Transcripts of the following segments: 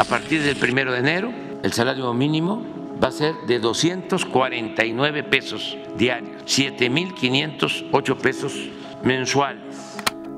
a partir del 1 de enero, el salario mínimo va a ser de 249 pesos diarios, 7,508 pesos mensuales.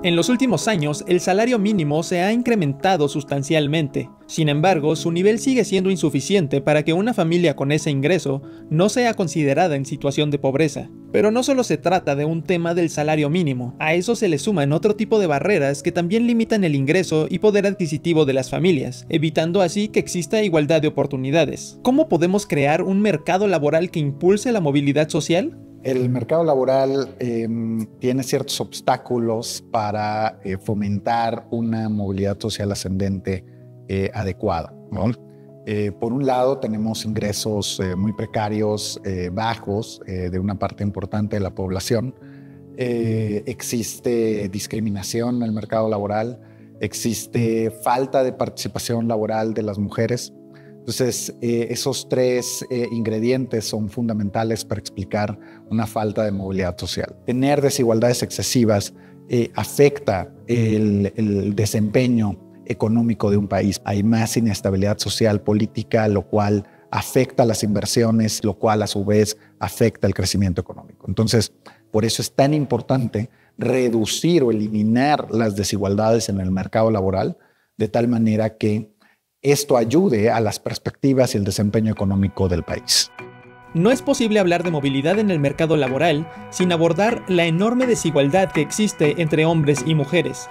En los últimos años, el salario mínimo se ha incrementado sustancialmente. Sin embargo, su nivel sigue siendo insuficiente para que una familia con ese ingreso no sea considerada en situación de pobreza. Pero no solo se trata de un tema del salario mínimo, a eso se le suman otro tipo de barreras que también limitan el ingreso y poder adquisitivo de las familias, evitando así que exista igualdad de oportunidades. ¿Cómo podemos crear un mercado laboral que impulse la movilidad social? El mercado laboral tiene ciertos obstáculos para fomentar una movilidad social ascendente adecuada, ¿no? Por un lado, tenemos ingresos muy precarios, bajos, de una parte importante de la población. Existe discriminación en el mercado laboral, existe falta de participación laboral de las mujeres. Entonces, esos tres ingredientes son fundamentales para explicar una falta de movilidad social. Tener desigualdades excesivas afecta el desempeño económico de un país. Hay más inestabilidad social, política, lo cual afecta las inversiones, lo cual a su vez afecta el crecimiento económico. Entonces, por eso es tan importante reducir o eliminar las desigualdades en el mercado laboral, de tal manera que esto ayude a las perspectivas y el desempeño económico del país. No es posible hablar de movilidad en el mercado laboral sin abordar la enorme desigualdad que existe entre hombres y mujeres.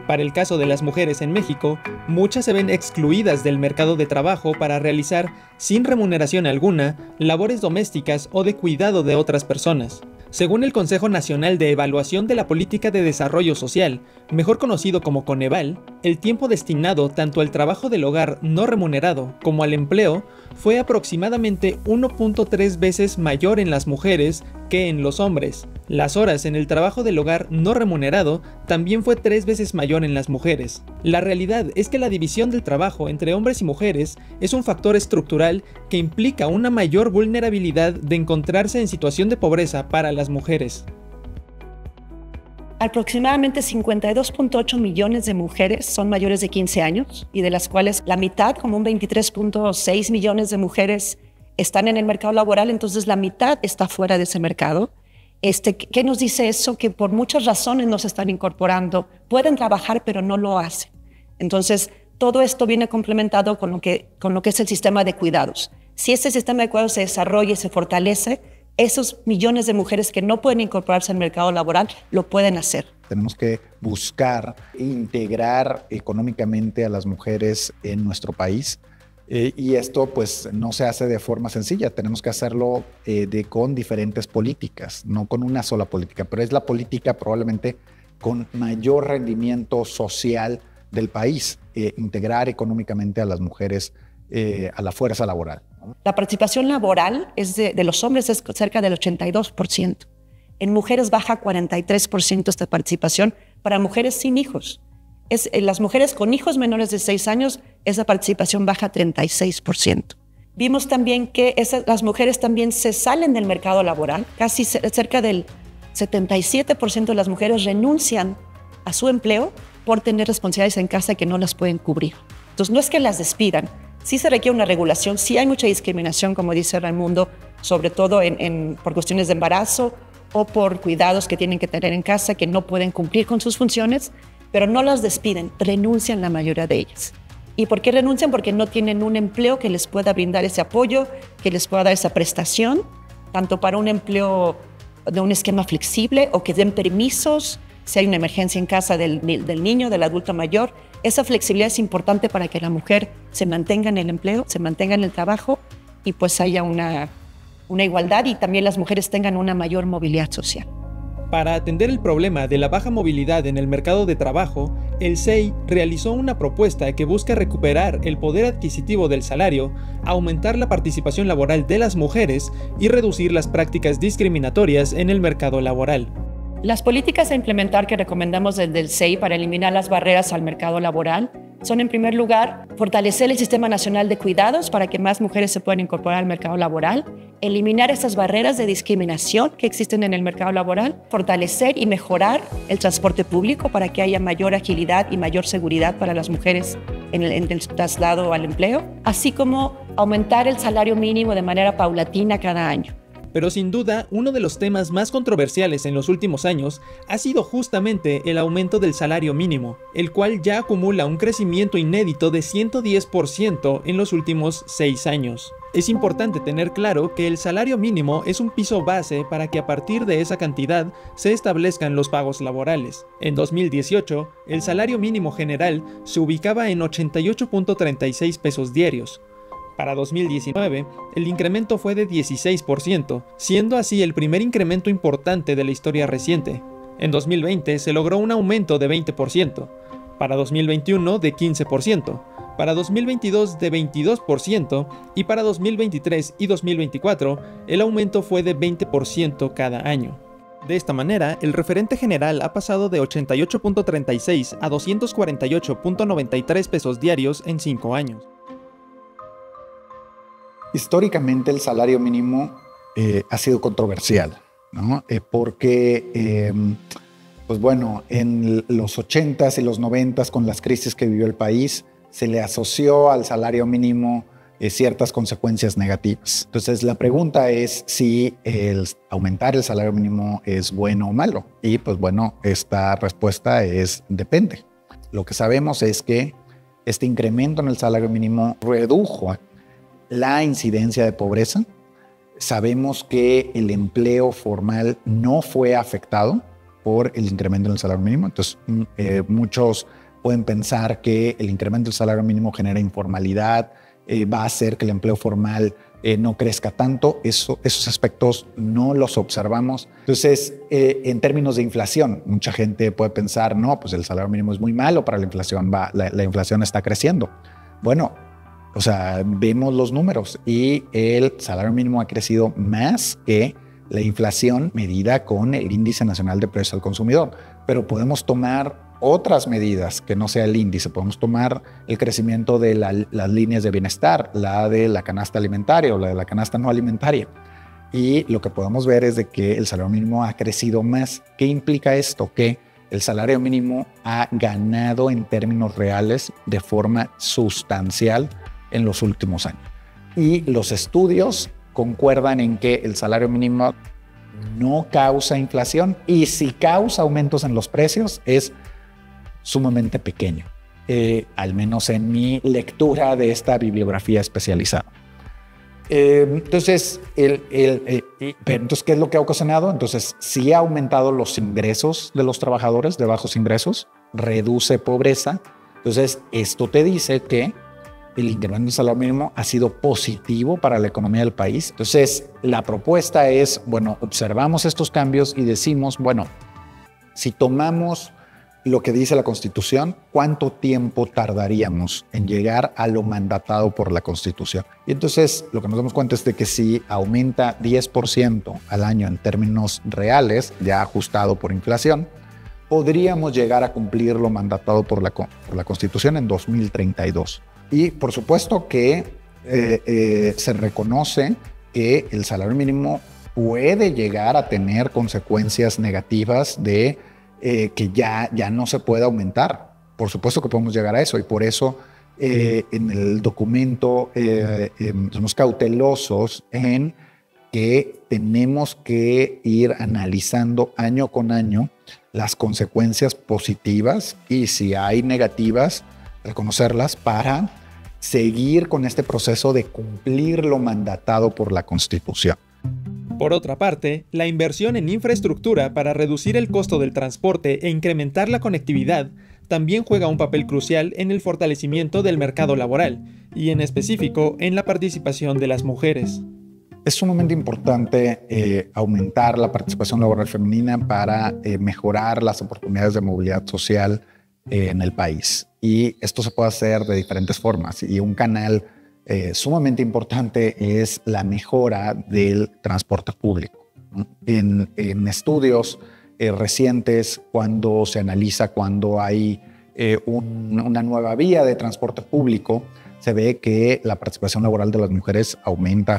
Para el caso de las mujeres en México, muchas se ven excluidas del mercado de trabajo para realizar, sin remuneración alguna, labores domésticas o de cuidado de otras personas. Según el Consejo Nacional de Evaluación de la Política de Desarrollo Social, mejor conocido como Coneval, el tiempo destinado tanto al trabajo del hogar no remunerado como al empleo fue aproximadamente 1.3 veces mayor en las mujeres que en los hombres. Las horas en el trabajo del hogar no remunerado también fue 3 veces mayor en las mujeres. La realidad es que la división del trabajo entre hombres y mujeres es un factor estructural que implica una mayor vulnerabilidad de encontrarse en situación de pobreza para las mujeres. Aproximadamente 52.8 millones de mujeres son mayores de 15 años y de las cuales la mitad, como un 23.6 millones de mujeres, están en el mercado laboral, entonces la mitad está fuera de ese mercado. ¿Qué nos dice eso? Que por muchas razones no se están incorporando, pueden trabajar pero no lo hacen. Entonces todo esto viene complementado con lo que es el sistema de cuidados. Si este sistema de cuidados se desarrolla y se fortalece, esos millones de mujeres que no pueden incorporarse al mercado laboral lo pueden hacer. Tenemos que buscar integrar económicamente a las mujeres en nuestro país. Y esto pues no se hace de forma sencilla, tenemos que hacerlo con diferentes políticas, no con una sola política, pero es la política probablemente con mayor rendimiento social del país, integrar económicamente a las mujeres a la fuerza laboral. La participación laboral de los hombres es cerca del 82%, en mujeres baja 43% esta participación para mujeres sin hijos. Las mujeres con hijos menores de 6 años, esa participación baja 36%. Vimos también que las mujeres también se salen del mercado laboral. Casi cerca del 77% de las mujeres renuncian a su empleo por tener responsabilidades en casa que no las pueden cubrir. Entonces, no es que las despidan. Sí se requiere una regulación, sí hay mucha discriminación, como dice Raimundo, sobre todo por cuestiones de embarazo o por cuidados que tienen que tener en casa que no pueden cumplir con sus funciones, pero no las despiden, renuncian la mayoría de ellas. ¿Y por qué renuncian? Porque no tienen un empleo que les pueda brindar ese apoyo, que les pueda dar esa prestación, tanto para un empleo de un esquema flexible o que den permisos si hay una emergencia en casa del niño, del adulto mayor. Esa flexibilidad es importante para que la mujer se mantenga en el empleo, se mantenga en el trabajo y pues haya una igualdad y también las mujeres tengan una mayor movilidad social. Para atender el problema de la baja movilidad en el mercado de trabajo, el SEI realizó una propuesta que busca recuperar el poder adquisitivo del salario, aumentar la participación laboral de las mujeres y reducir las prácticas discriminatorias en el mercado laboral. Las políticas a implementar que recomendamos desde el SEI para eliminar las barreras al mercado laboral son, en primer lugar, fortalecer el Sistema Nacional de Cuidados para que más mujeres se puedan incorporar al mercado laboral, eliminar estas barreras de discriminación que existen en el mercado laboral, fortalecer y mejorar el transporte público para que haya mayor agilidad y mayor seguridad para las mujeres en el traslado al empleo, así como aumentar el salario mínimo de manera paulatina cada año. Pero sin duda, uno de los temas más controversiales en los últimos años ha sido justamente el aumento del salario mínimo, el cual ya acumula un crecimiento inédito de 110% en los últimos 6 años. Es importante tener claro que el salario mínimo es un piso base para que a partir de esa cantidad se establezcan los pagos laborales. En 2018, el salario mínimo general se ubicaba en 88.36 pesos diarios. Para 2019, el incremento fue de 16%, siendo así el primer incremento importante de la historia reciente. En 2020 se logró un aumento de 20%, para 2021 de 15%, para 2022 de 22% y para 2023 y 2024 el aumento fue de 20% cada año. De esta manera, el referente general ha pasado de 88.36 a 248.93 pesos diarios en 5 años. Históricamente el salario mínimo ha sido controversial, ¿no? Porque, pues bueno, en los 80s y los 90s, con las crisis que vivió el país, se le asoció al salario mínimo ciertas consecuencias negativas. Entonces, la pregunta es si aumentar el salario mínimo es bueno o malo. Y pues bueno, esta respuesta es depende. Lo que sabemos es que este incremento en el salario mínimo redujo la incidencia de pobreza. Sabemos que el empleo formal no fue afectado por el incremento en el salario mínimo. Entonces, muchos pueden pensar que el incremento del salario mínimo genera informalidad, va a hacer que el empleo formal no crezca tanto. Esos aspectos no los observamos. Entonces, en términos de inflación, mucha gente puede pensar, no, pues el salario mínimo es muy malo para la inflación, la inflación está creciendo. Bueno, o sea, vemos los números y el salario mínimo ha crecido más que la inflación medida con el Índice Nacional de Precios al Consumidor. Pero podemos tomar otras medidas que no sea el índice. Podemos tomar el crecimiento de las líneas de bienestar, la de la canasta alimentaria o la de la canasta no alimentaria. Y lo que podemos ver es de que el salario mínimo ha crecido más. ¿Qué implica esto? Que el salario mínimo ha ganado en términos reales de forma sustancial en los últimos años. Y los estudios concuerdan en que el salario mínimo no causa inflación y si causa aumentos en los precios es sumamente pequeño, al menos en mi lectura de esta bibliografía especializada. Entonces, entonces, ¿qué es lo que ha ocasionado? Entonces, sí ha aumentado los ingresos de los trabajadores de bajos ingresos, reduce pobreza. Entonces, esto te dice que el incremento del salario mínimo ha sido positivo para la economía del país. Entonces, la propuesta es, bueno, observamos estos cambios y decimos, bueno, si tomamos lo que dice la Constitución, ¿cuánto tiempo tardaríamos en llegar a lo mandatado por la Constitución? Y entonces, lo que nos damos cuenta es de que si aumenta 10% al año en términos reales, ya ajustado por inflación, podríamos llegar a cumplir lo mandatado por la Constitución en 2032. Y por supuesto que se reconoce que el salario mínimo puede llegar a tener consecuencias negativas de que ya no se puede aumentar. Por supuesto que podemos llegar a eso y por eso en el documento somos cautelosos en que tenemos que ir analizando año con año las consecuencias positivas y si hay negativas, reconocerlas para seguir con este proceso de cumplir lo mandatado por la Constitución. Por otra parte, la inversión en infraestructura para reducir el costo del transporte e incrementar la conectividad también juega un papel crucial en el fortalecimiento del mercado laboral y en específico en la participación de las mujeres. Es sumamente importante aumentar la participación laboral femenina para mejorar las oportunidades de movilidad social en el país. Y esto se puede hacer de diferentes formas. Y un canal sumamente importante es la mejora del transporte público. En estudios recientes, cuando se analiza cuando hay una nueva vía de transporte público, se ve que la participación laboral de las mujeres aumenta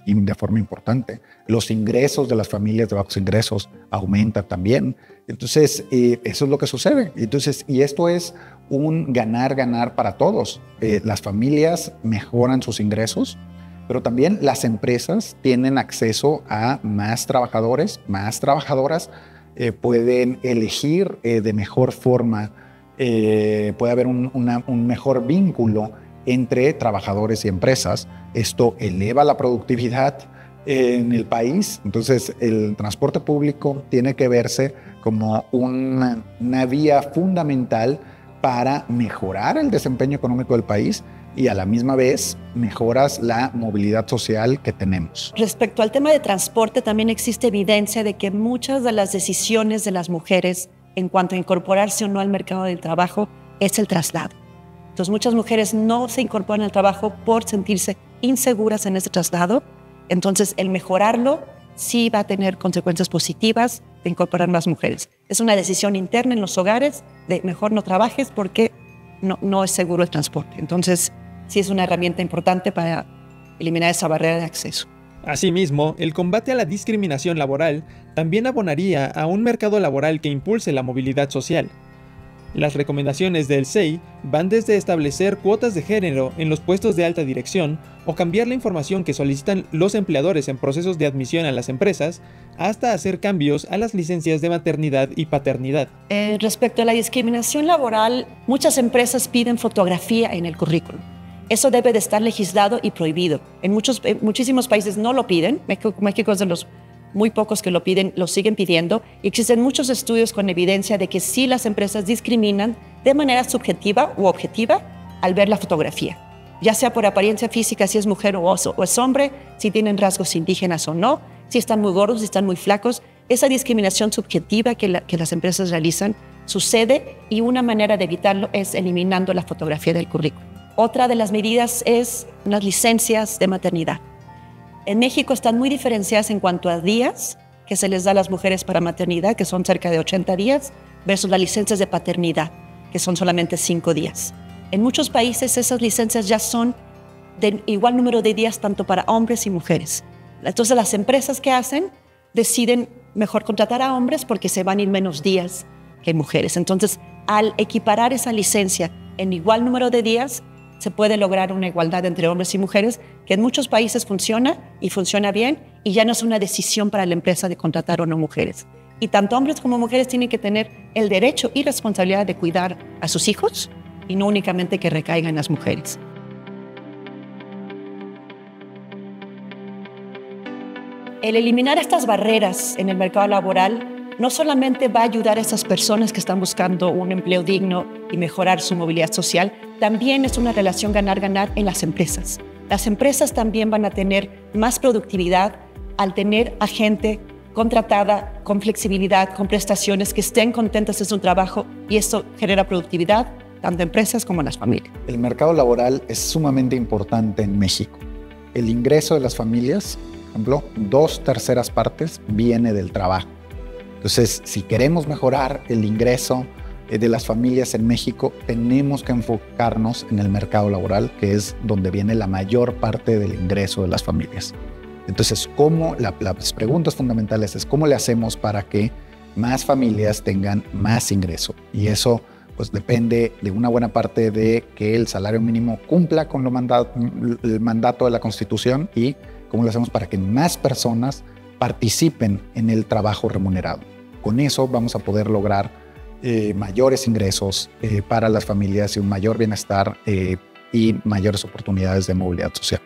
de forma importante. Los ingresos de las familias de bajos ingresos aumentan también. Entonces, eso es lo que sucede. Entonces, y esto es un ganar-ganar para todos. Las familias mejoran sus ingresos, pero también las empresas tienen acceso a más trabajadores, más trabajadoras, pueden elegir de mejor forma, puede haber un mejor vínculo entre trabajadores y empresas. Esto eleva la productividad en el país. Entonces, el transporte público tiene que verse como una vía fundamental para mejorar el desempeño económico del país y a la misma vez mejoras la movilidad social que tenemos. Respecto al tema de transporte, también existe evidencia de que muchas de las decisiones de las mujeres en cuanto a incorporarse o no al mercado del trabajo es el traslado. Entonces, muchas mujeres no se incorporan al trabajo por sentirse inseguras en ese traslado. Entonces, el mejorarlo sí va a tener consecuencias positivas de incorporar más mujeres. Es una decisión interna en los hogares de mejor no trabajes porque no es seguro el transporte. Entonces, sí es una herramienta importante para eliminar esa barrera de acceso. Asimismo, el combate a la discriminación laboral también abonaría a un mercado laboral que impulse la movilidad social. Las recomendaciones del SEI van desde establecer cuotas de género en los puestos de alta dirección o cambiar la información que solicitan los empleadores en procesos de admisión a las empresas, hasta hacer cambios a las licencias de maternidad y paternidad. Respecto a la discriminación laboral, muchas empresas piden fotografía en el currículum. Eso debe de estar legislado y prohibido. En muchísimos países no lo piden. México es de los muy pocos que lo piden, lo siguen pidiendo. Y existen muchos estudios con evidencia de que sí las empresas discriminan de manera subjetiva u objetiva al ver la fotografía. Ya sea por apariencia física, si es mujer o es hombre, si tienen rasgos indígenas o no, si están muy gordos, si están muy flacos. Esa discriminación subjetiva que las empresas realizan sucede, y una manera de evitarlo es eliminando la fotografía del currículum. Otra de las medidas es unas licencias de maternidad. En México están muy diferenciadas en cuanto a días que se les da a las mujeres para maternidad, que son cerca de 80 días, versus las licencias de paternidad, que son solamente 5 días. En muchos países esas licencias ya son de igual número de días tanto para hombres y mujeres. Entonces las empresas que hacen deciden mejor contratar a hombres porque se van a ir menos días que mujeres. Entonces, al equiparar esa licencia en igual número de días, se puede lograr una igualdad entre hombres y mujeres, que en muchos países funciona y funciona bien, y ya no es una decisión para la empresa de contratar o no mujeres. Y tanto hombres como mujeres tienen que tener el derecho y responsabilidad de cuidar a sus hijos, y no únicamente que recaigan en las mujeres. El eliminar estas barreras en el mercado laboral no solamente va a ayudar a esas personas que están buscando un empleo digno y mejorar su movilidad social, también es una relación ganar-ganar en las empresas. Las empresas también van a tener más productividad al tener a gente contratada con flexibilidad, con prestaciones, que estén contentas en su trabajo, y eso genera productividad tanto en empresas como en las familias. El mercado laboral es sumamente importante en México. El ingreso de las familias, por ejemplo, 2/3 partes viene del trabajo. Entonces, si queremos mejorar el ingreso de las familias en México, tenemos que enfocarnos en el mercado laboral, que es donde viene la mayor parte del ingreso de las familias. Entonces, las preguntas fundamentales es cómo le hacemos para que más familias tengan más ingreso. Y eso pues depende de una buena parte de que el salario mínimo cumpla con el mandato de la Constitución, y cómo lo hacemos para que más personas participen en el trabajo remunerado. Con eso vamos a poder lograr mayores ingresos para las familias y un mayor bienestar y mayores oportunidades de movilidad social.